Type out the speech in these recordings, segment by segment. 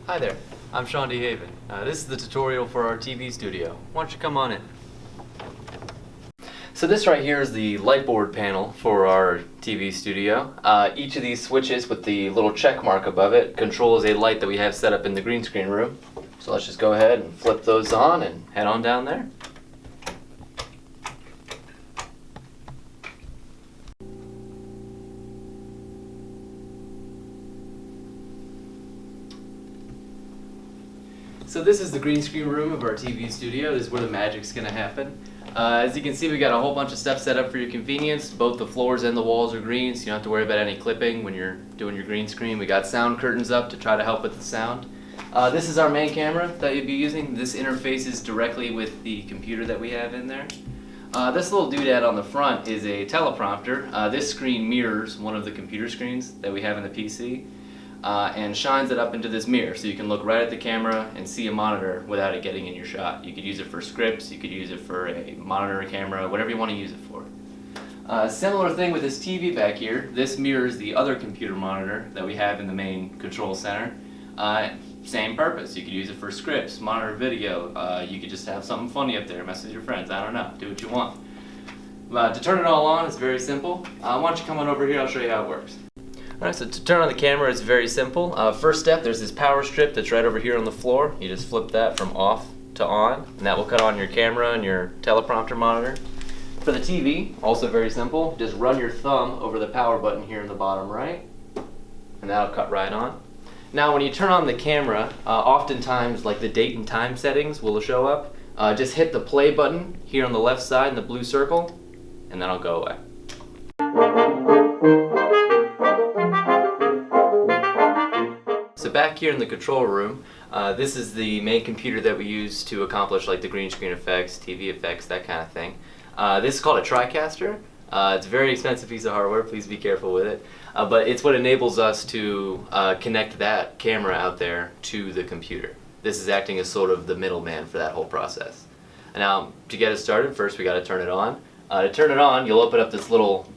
Hi there, I'm Sean D. Haven. This is the tutorial for our TV studio. Why don't you come on in? So this right here is the light board panel for our TV studio. Each of these switches with the little check mark above it controls a light that we have set up in the green screen room. So let's just go ahead and flip those on and head on down there. So this is the green screen room of our TV studio. This is where the magic's going to happen. As you can see, we got a whole bunch of stuff set up for your convenience. Both the floors and the walls are green, so you don't have to worry about any clipping when you're doing your green screen. We got sound curtains up to try to help with the sound. This is our main camera that you'll be using. This interfaces directly with the computer that we have in there. This little doodad on the front is a teleprompter. This screen mirrors one of the computer screens that we have in the PC. And shines it up into this mirror so you can look right at the camera and see a monitor without it getting in your shot. You could use it for scripts, you could use it for a monitor camera, whatever you want to use it for. Similar thing with this TV back here. This mirrors the other computer monitor that we have in the main control center. Same purpose. You could use it for scripts, monitor video. You could just have something funny up there, mess with your friends. I don't know. Do what you want. To turn it all on, it's very simple. Why don't you come on over here, I'll show you how it works. Alright, so to turn on the camera, it's very simple. First step, there's this power strip that's right over here on the floor. You just flip that from off to on, and that will cut on your camera and your teleprompter monitor. For the TV, also very simple. Just run your thumb over the power button here in the bottom right, and that'll cut right on. Now, when you turn on the camera, oftentimes like the date and time settings will show up. Just hit the play button here on the left side in the blue circle, and then it'll go away. So back here in the control room, this is the main computer that we use to accomplish like the green screen effects, TV effects, that kind of thing. This is called a Tricaster. It's a very expensive piece of hardware, please be careful with it. But it's what enables us to connect that camera out there to the computer. This is acting as sort of the middleman for that whole process. And now, to get it started, first we got to turn it on. To turn it on, you'll open up this little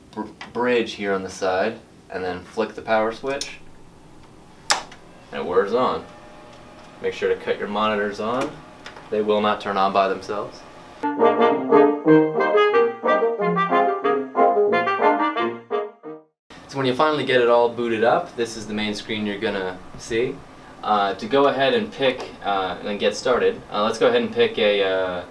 bridge here on the side, and then flick the power switch. And it whirs on. Make sure to cut your monitors on. They will not turn on by themselves. So when you finally get it all booted up, this is the main screen you're gonna see. To go ahead and pick and get started, let's go ahead and pick a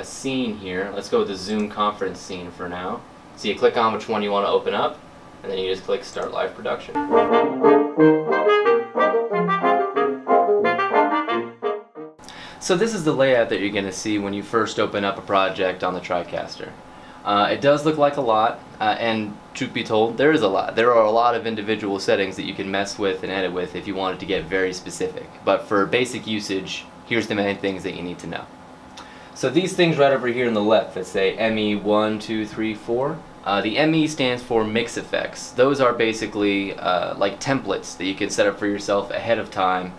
scene here. Let's go with the Zoom conference scene for now. So you click on which one you want to open up, and then you just click Start Live Production. So this is the layout that you're going to see when you first open up a project on the Tricaster. It does look like a lot, and truth be told, there is a lot. There are a lot of individual settings that you can mess with and edit with if you wanted to get very specific. But for basic usage, here's the main things that you need to know. So these things right over here on the left that say ME1, 2, 3, 4, the ME stands for Mix Effects. Those are basically like templates that you can set up for yourself ahead of time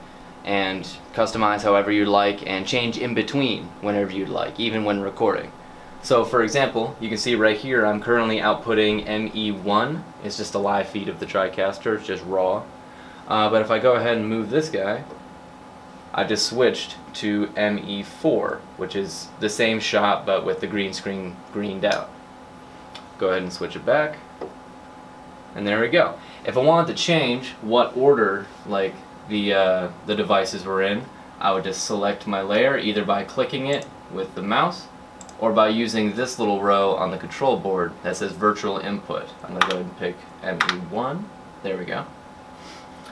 and customize however you'd like and change in between whenever you'd like, even when recording. So for example, you can see right here I'm currently outputting ME1. It's just a live feed of the Tricaster, it's just raw. But if I go ahead and move this guy, I just switched to ME4, which is the same shot but with the green screen greened out. Go ahead and switch it back, and there we go. If I wanted to change what order like the devices were in, I would just select my layer either by clicking it with the mouse or by using this little row on the control board that says virtual input. I'm going to go ahead and pick ME1. There we go.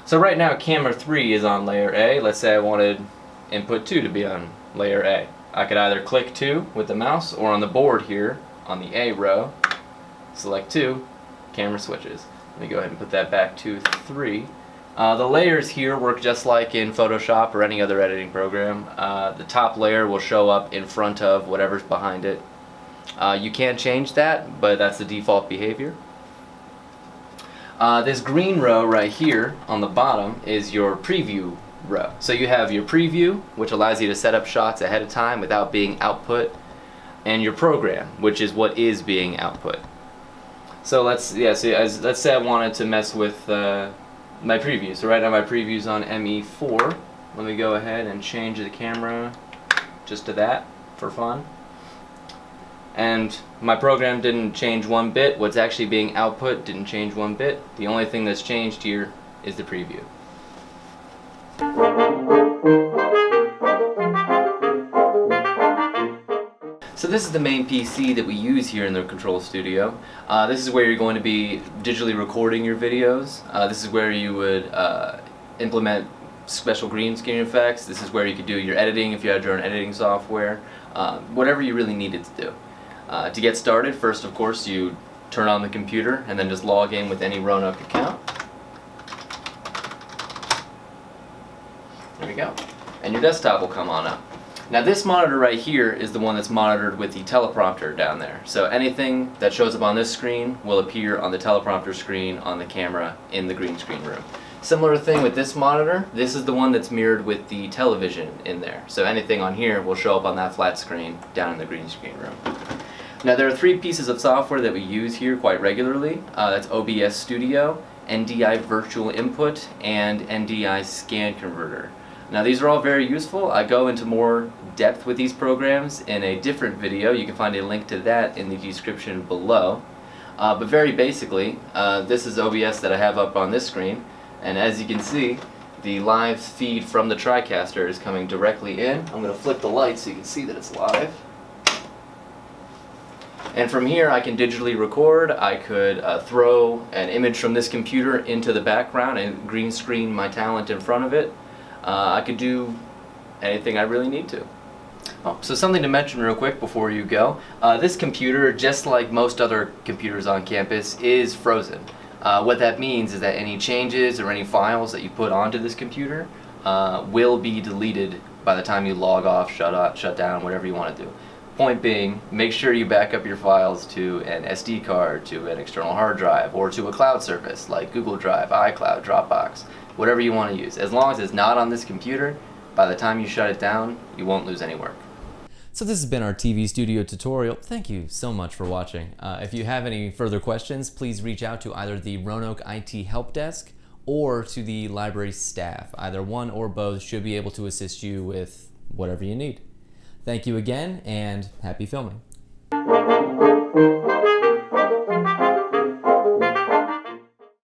So right now camera 3 is on layer A. Let's say I wanted input 2 to be on layer A. I could either click 2 with the mouse or on the board here on the A row, select 2, camera switches. Let me go ahead and put that back to 3. The layers here work just like in Photoshop or any other editing program. The top layer will show up in front of whatever's behind it. You can change that, but that's the default behavior. This green row right here on the bottom is your preview row. So you have your preview, which allows you to set up shots ahead of time without being output, and your program, which is what is being output. So let's say I wanted to mess with my preview. So right now my preview's on ME4. let me go ahead and change the camera just to that for fun. And my program didn't change one bit. What's actually being output didn't change one bit. The only thing that's changed here is the preview. So this is the main PC that we use here in the control studio. This is where you're going to be digitally recording your videos. This is where you would implement special green screen effects. This is where you could do your editing if you had your own editing software. Whatever you really needed to do. To get started, first of course you turn on the computer and then just log in with any Roanoke account. There we go. And your desktop will come on up. Now this monitor right here is the one that's monitored with the teleprompter down there. So anything that shows up on this screen will appear on the teleprompter screen on the camera in the green screen room. Similar thing with this monitor, this is the one that's mirrored with the television in there. So anything on here will show up on that flat screen down in the green screen room. Now there are three pieces of software that we use here quite regularly. That's OBS Studio, NDI Virtual Input, and NDI Scan Converter. Now these are all very useful. I go into more depth with these programs in a different video. You can find a link to that in the description below. But very basically, this is OBS that I have up on this screen, and as you can see, the live feed from the Tricaster is coming directly in. I'm going to flick the light so you can see that it's live. And from here I can digitally record. I could throw an image from this computer into the background and green screen my talent in front of it. I could do anything I really need to. Oh, so something to mention real quick before you go. This computer, just like most other computers on campus, is frozen. What that means is that any changes or any files that you put onto this computer will be deleted by the time you log off, shut down, whatever you want to do. Point being, make sure you back up your files to an SD card, to an external hard drive, or to a cloud service like Google Drive, iCloud, Dropbox, whatever you want to use. As long as it's not on this computer, by the time you shut it down, you won't lose any work. So this has been our TV studio tutorial. Thank you so much for watching. If you have any further questions, please reach out to either the Roanoke IT Help Desk or to the library staff. Either one or both should be able to assist you with whatever you need. Thank you again, and happy filming.